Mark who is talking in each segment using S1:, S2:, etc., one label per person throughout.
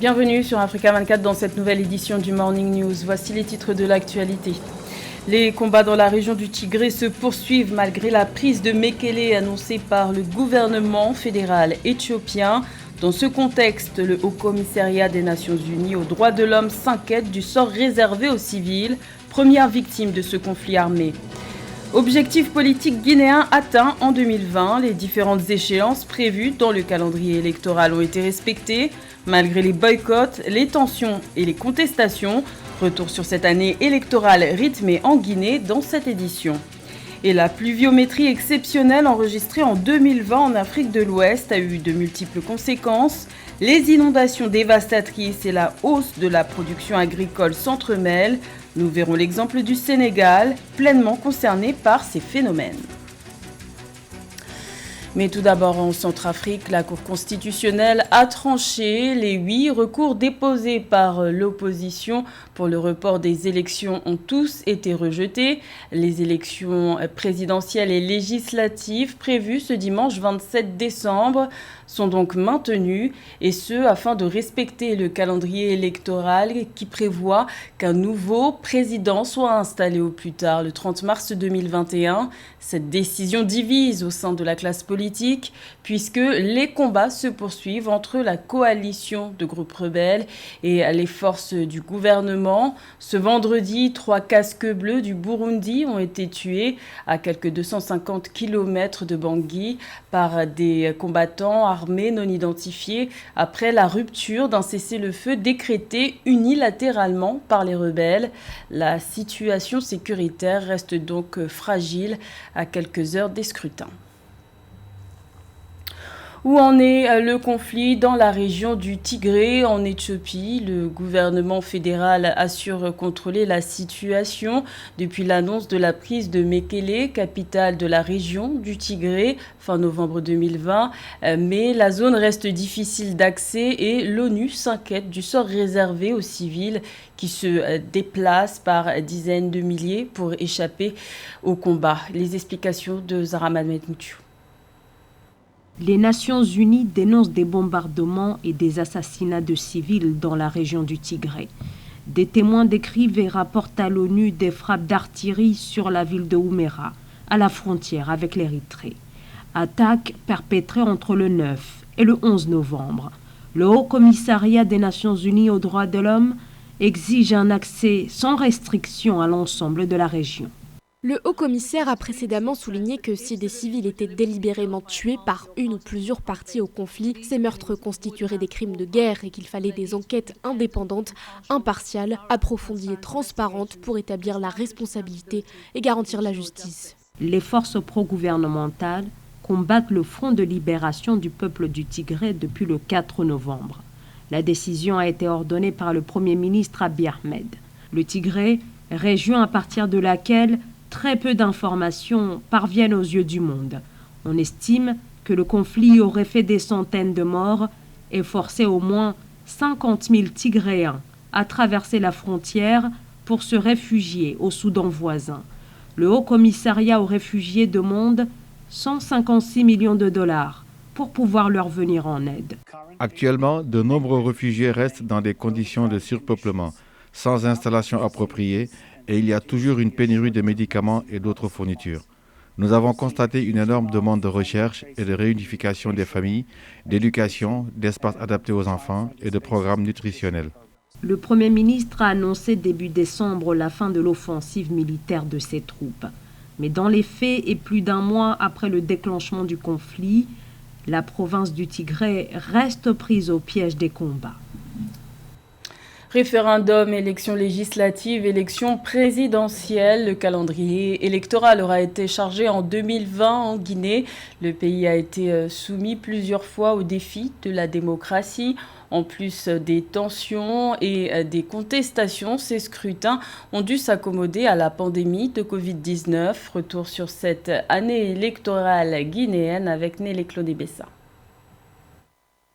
S1: Bienvenue sur Africa 24 dans cette nouvelle édition du Morning News. Voici les titres de l'actualité. Les combats dans la région du Tigré se poursuivent malgré la prise de Mekele annoncée par le gouvernement fédéral éthiopien. Dans ce contexte, le Haut Commissariat des Nations Unies aux droits de l'homme s'inquiète du sort réservé aux civils, premières victimes de ce conflit armé. Objectif politique guinéen atteint en 2020. Les différentes échéances prévues dans le calendrier électoral ont été respectées. Malgré les boycotts, les tensions et les contestations, retour sur cette année électorale rythmée en Guinée dans cette édition. Et la pluviométrie exceptionnelle enregistrée en 2020 en Afrique de l'Ouest a eu de multiples conséquences. Les inondations dévastatrices et la hausse de la production agricole s'entremêlent. Nous verrons l'exemple du Sénégal, pleinement concerné par ces phénomènes. Mais tout d'abord en Centrafrique, la Cour constitutionnelle a tranché. Les 8 recours déposés par l'opposition pour le report des élections ont tous été rejetés. Les élections présidentielles et législatives prévues ce dimanche 27 décembre sont donc maintenues, et ce afin de respecter le calendrier électoral qui prévoit qu'un nouveau président soit installé au plus tard le 30 mars 2021. Cette décision divise au sein de la classe politique puisque les combats se poursuivent entre la coalition de groupes rebelles et les forces du gouvernement. Ce vendredi, 3 casques bleus du Burundi ont été tués à quelques 250 km de Bangui par des combattants armés non identifiés après la rupture d'un cessez-le-feu décrété unilatéralement par les rebelles. La situation sécuritaire reste donc fragile à quelques heures des scrutins. Où en est le conflit dans la région du Tigré en Éthiopie? Le gouvernement fédéral assure contrôler la situation depuis l'annonce de la prise de Mekele, capitale de la région du Tigré, fin novembre 2020. Mais la zone reste difficile d'accès et l'ONU s'inquiète du sort réservé aux civils qui se déplacent par dizaines de milliers pour échapper au combat. Les explications de Zahra Moutou.
S2: Les Nations Unies dénoncent des bombardements et des assassinats de civils dans la région du Tigré. Des témoins décrivent et rapportent à l'ONU des frappes d'artillerie sur la ville de Oumera, à la frontière avec l'Érythrée. Attaques perpétrées entre le 9 et le 11 novembre. Le Haut Commissariat des Nations Unies aux droits de l'homme exige un accès sans restriction à l'ensemble de la région.
S3: Le haut-commissaire a précédemment souligné que si des civils étaient délibérément tués par une ou plusieurs parties au conflit, ces meurtres constitueraient des crimes de guerre et qu'il fallait des enquêtes indépendantes, impartiales, approfondies et transparentes pour établir la responsabilité et garantir la justice.
S2: Les forces pro-gouvernementales combattent le Front de libération du peuple du Tigré depuis le 4 novembre. La décision a été ordonnée par le Premier ministre Abiy Ahmed. Le Tigré, région à partir de laquelle très peu d'informations parviennent aux yeux du monde. On estime que le conflit aurait fait des centaines de morts et forcé au moins 50 000 Tigréens à traverser la frontière pour se réfugier au Soudan voisin. Le Haut Commissariat aux réfugiés demande 156 millions de dollars pour pouvoir leur venir en aide.
S4: Actuellement, de nombreux réfugiés restent dans des conditions de surpeuplement, sans installation appropriée, et il y a toujours une pénurie de médicaments et d'autres fournitures. Nous avons constaté une énorme demande de recherche et de réunification des familles, d'éducation, d'espaces adaptés aux enfants et de programmes nutritionnels.
S2: Le Premier ministre a annoncé début décembre la fin de l'offensive militaire de ses troupes. Mais dans les faits, et plus d'un mois après le déclenchement du conflit, la province du Tigré reste prise au piège des combats.
S1: Référendum, élections législatives, élections présidentielles. Le calendrier électoral aura été chargé en 2020 en Guinée. Le pays a été soumis plusieurs fois au défi de la démocratie. En plus des tensions et des contestations, ces scrutins ont dû s'accommoder à la pandémie de Covid-19. Retour sur cette année électorale guinéenne avec Nélé Claudé-Bessa.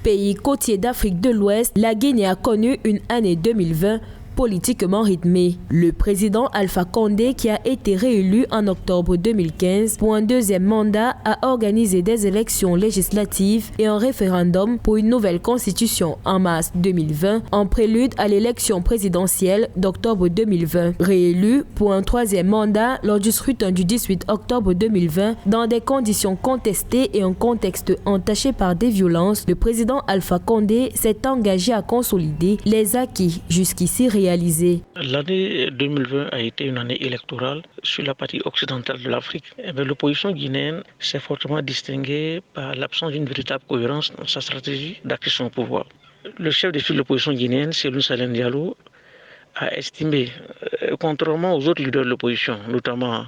S5: Pays côtier d'Afrique de l'Ouest, la Guinée a connu une année 2020
S2: politiquement rythmé. Le président Alpha Condé, qui a été réélu en octobre 2015 pour un deuxième mandat, a organisé des élections législatives et un référendum pour une nouvelle constitution en mars 2020, en prélude à l'élection présidentielle d'octobre 2020. Réélu pour un troisième mandat lors du scrutin du 18 octobre 2020, dans des conditions contestées et un contexte entaché par des violences, le président Alpha Condé s'est engagé à consolider les acquis jusqu'ici réalisés.
S5: L'année 2020 a été une année électorale sur la partie occidentale de l'Afrique. L'opposition guinéenne s'est fortement distinguée par l'absence d'une véritable cohérence dans sa stratégie d'accession au pouvoir. Le chef de file de l'opposition guinéenne, Cellou Salin Diallo, a estimé, contrairement aux autres leaders de l'opposition, notamment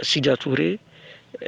S5: Sidia Touré,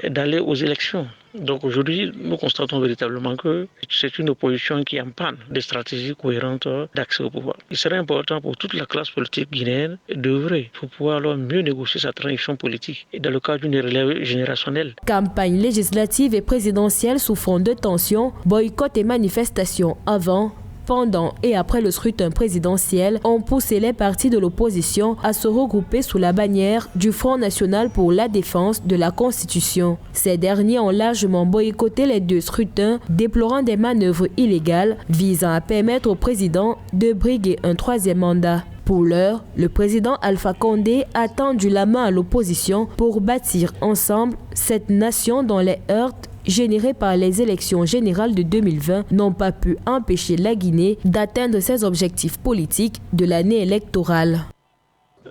S5: d'aller aux élections. Donc aujourd'hui, nous constatons véritablement que c'est une opposition qui est en panne de stratégies cohérentes d'accès au pouvoir. Il serait important pour toute la classe politique guinéenne d'œuvrer pour pouvoir alors mieux négocier sa transition politique et dans le cadre d'une relève générationnelle.
S2: Campagne législative et présidentielle sous fond de tension, boycott et manifestations avant, pendant et après le scrutin présidentiel ont poussé les partis de l'opposition à se regrouper sous la bannière du Front national pour la défense de la Constitution. Ces derniers ont largement boycotté les deux scrutins, déplorant des manœuvres illégales visant à permettre au président de briguer un troisième mandat. Pour l'heure, le président Alpha Condé a tendu la main à l'opposition pour bâtir ensemble cette nation dont les heurts générés par les élections générales de 2020 n'ont pas pu empêcher la Guinée d'atteindre ses objectifs politiques de l'année électorale.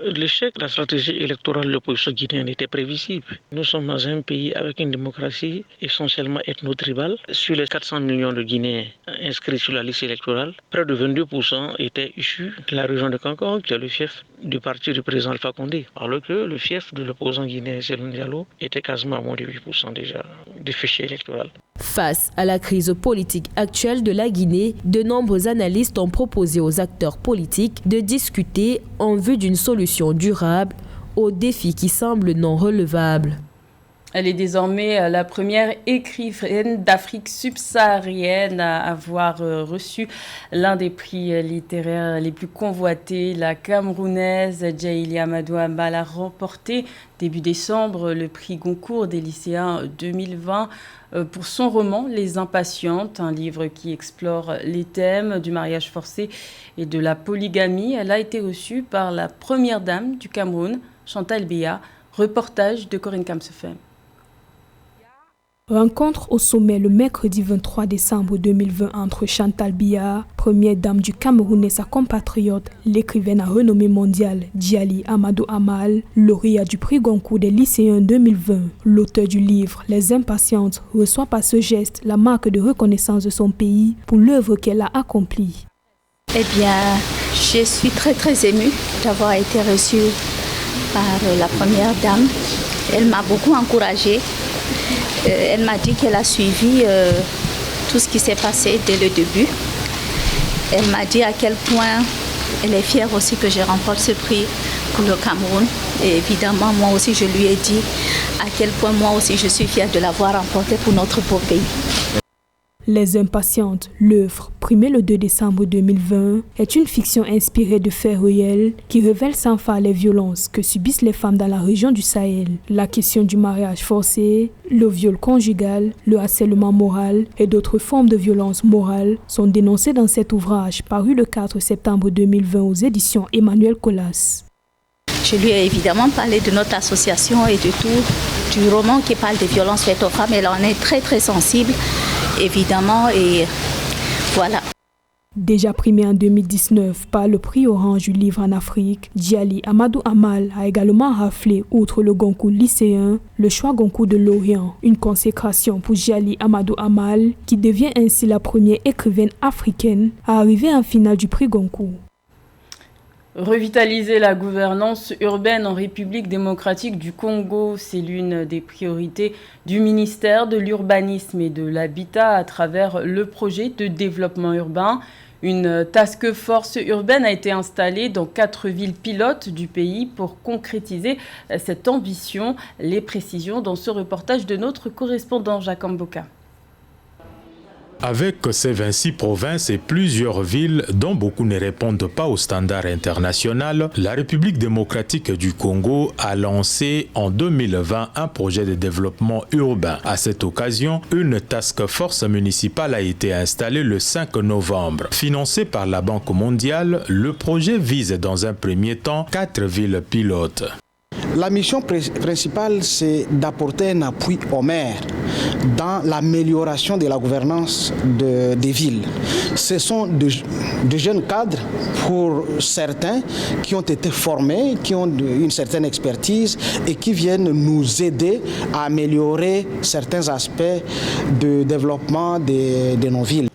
S5: L'échec de la stratégie électorale de l'opposition guinéenne était prévisible. Nous sommes dans un pays avec une démocratie essentiellement ethno-tribale. Sur les 400 millions de Guinéens inscrits sur la liste électorale, près de 22% étaient issus de la région de Kankan, qui est le fief du parti du président Alpha Condé, alors que le fief de l'opposant guinéen Cellou Diallo était quasiment à moins de 8% déjà du fichier électoral.
S2: Face à la crise politique actuelle de la Guinée, de nombreux analystes ont proposé aux acteurs politiques de discuter en vue d'une solution durable aux défis qui semblent non relevables.
S1: Elle est désormais la première écrivaine d'Afrique subsaharienne à avoir reçu l'un des prix littéraires les plus convoités. La Camerounaise Djaïli Amadou Amal a remporté début décembre le prix Goncourt des lycéens 2020 pour son roman Les Impatientes, un livre qui explore les thèmes du mariage forcé et de la polygamie. Elle a été reçue par la première dame du Cameroun, Chantal Biya. Reportage de Corinne Kamsefem.
S6: Rencontre au sommet le mercredi 23 décembre 2020 entre Chantal Biya, première dame du Cameroun, et sa compatriote, l'écrivaine à renommée mondiale Djaïli Amadou Amal, lauréat du prix Goncourt des lycéens 2020. L'auteur du livre Les Impatientes reçoit par ce geste la marque de reconnaissance de son pays pour l'œuvre qu'elle a accomplie.
S7: Eh bien, je suis très émue d'avoir été reçue par la première dame. Elle m'a beaucoup encouragée. Elle m'a dit qu'elle a suivi tout ce qui s'est passé dès le début. Elle m'a dit à quel point elle est fière aussi que je remporte ce prix pour le Cameroun. Et évidemment, moi aussi, je lui ai dit à quel point moi aussi je suis fière de l'avoir remporté pour notre beau pays.
S6: Les Impatientes, l'œuvre, primée le 2 décembre 2020, est une fiction inspirée de faits réels qui révèle sans phare les violences que subissent les femmes dans la région du Sahel. La question du mariage forcé, le viol conjugal, le harcèlement moral et d'autres formes de violence morale sont dénoncées dans cet ouvrage paru le 4 septembre 2020 aux éditions Emmanuel Colas.
S7: Je lui ai évidemment parlé de notre association et de tout, du roman qui parle des violences faites aux femmes. Elle en est très sensible, évidemment, et voilà.
S6: Déjà primé en 2019 par le prix Orange du livre en Afrique, Djaïli Amadou Amal a également raflé, outre le Goncourt lycéen, le choix Goncourt de l'Orient, une consécration pour Djaïli Amadou Amal, qui devient ainsi la première écrivaine africaine à arriver en finale du prix Goncourt.
S1: Revitaliser la gouvernance urbaine en République démocratique du Congo, c'est l'une des priorités du ministère de l'Urbanisme et de l'Habitat à travers le projet de développement urbain. Une task force urbaine a été installée dans 4 villes pilotes du pays pour concrétiser cette ambition. Les précisions dans ce reportage de notre correspondant Jacques Mboka.
S8: Avec ses 26 provinces et plusieurs villes dont beaucoup ne répondent pas aux standards internationaux, la République démocratique du Congo a lancé en 2020 un projet de développement urbain. À cette occasion, une task force municipale a été installée le 5 novembre. Financé par la Banque mondiale, le projet vise dans un premier temps 4 villes pilotes.
S9: La mission principale, c'est d'apporter un appui aux maires dans l'amélioration de la gouvernance des villes. Ce sont de jeunes cadres, pour certains, qui ont été formés, qui ont une certaine expertise et qui viennent nous aider à améliorer certains aspects de développement de nos villes.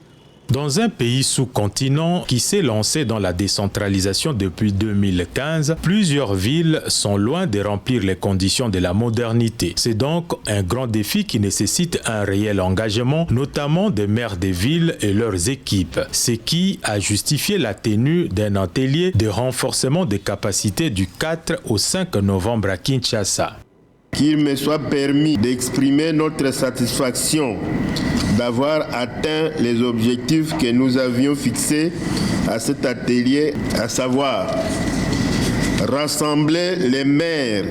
S8: Dans un pays sous-continent qui s'est lancé dans la décentralisation depuis 2015, plusieurs villes sont loin de remplir les conditions de la modernité. C'est donc un grand défi qui nécessite un réel engagement, notamment des maires des villes et leurs équipes. Ce qui a justifié la tenue d'un atelier de renforcement des capacités du 4 au 5 novembre à Kinshasa.
S10: Qu'il me soit permis d'exprimer notre satisfaction d'avoir atteint les objectifs que nous avions fixés à cet atelier, à savoir rassembler les maires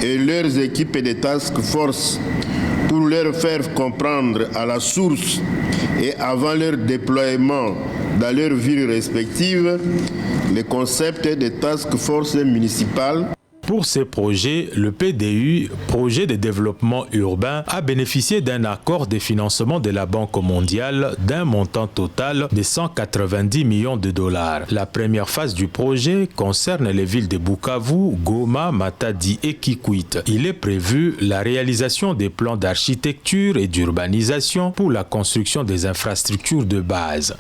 S10: et leurs équipes de task force pour leur faire comprendre à la source et avant leur déploiement dans leurs villes respectives les concepts des task force municipales.
S8: Pour ces projets, le PDU, Projet de développement urbain, a bénéficié d'un accord de financement de la Banque mondiale d'un montant total de 190 millions de dollars. La première phase du projet concerne les villes de Bukavu, Goma, Matadi et Kikwit. Il est prévu la réalisation des plans d'architecture et d'urbanisation pour la construction des infrastructures de base.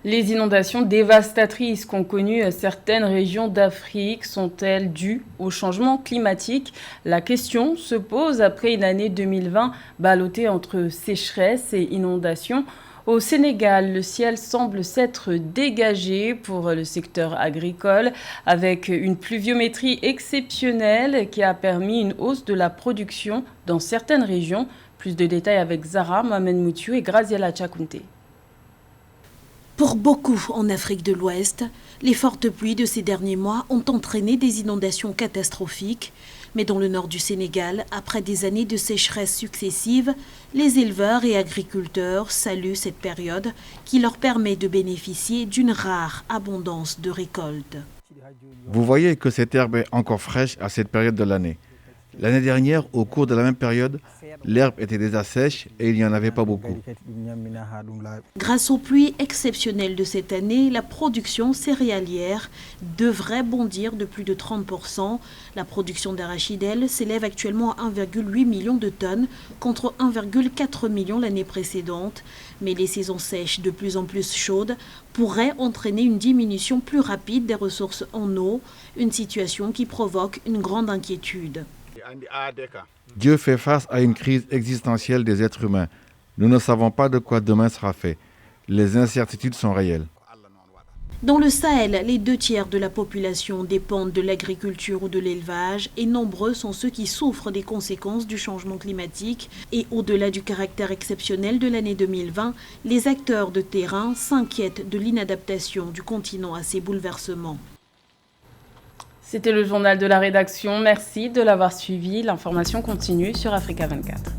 S1: Les inondations dévastatrices qu'ont connues certaines régions d'Afrique sont-elles dues au changement climatique? La question se pose après une année 2020 ballottée entre sécheresse et inondations. Au Sénégal, le ciel semble s'être dégagé pour le secteur agricole avec une pluviométrie exceptionnelle qui a permis une hausse de la production dans certaines régions. Plus de détails avec Zara, Mohamed Moutiou et Graziella Tchakounté.
S11: Pour beaucoup en Afrique de l'Ouest, les fortes pluies de ces derniers mois ont entraîné des inondations catastrophiques. Mais dans le nord du Sénégal, après des années de sécheresse successives, les éleveurs et agriculteurs saluent cette période qui leur permet de bénéficier d'une rare abondance de récoltes.
S4: Vous voyez que cette herbe est encore fraîche à cette période de l'année. L'année dernière, au cours de la même période, l'herbe était déjà sèche et il n'y en avait pas beaucoup.
S11: Grâce aux pluies exceptionnelles de cette année, la production céréalière devrait bondir de plus de 30%. La production d'arachide, elle, s'élève actuellement à 1,8 million de tonnes contre 1,4 million l'année précédente. Mais les saisons sèches de plus en plus chaudes pourraient entraîner une diminution plus rapide des ressources en eau, une situation qui provoque une grande inquiétude.
S4: Dieu fait face à une crise existentielle des êtres humains. Nous ne savons pas de quoi demain sera fait. Les incertitudes sont réelles.
S11: Dans le Sahel, les 2/3 de la population dépendent de l'agriculture ou de l'élevage et nombreux sont ceux qui souffrent des conséquences du changement climatique. Et au-delà du caractère exceptionnel de l'année 2020, les acteurs de terrain s'inquiètent de l'inadaptation du continent à ces bouleversements.
S1: C'était le journal de la rédaction. Merci de l'avoir suivi. L'information continue sur Africa 24.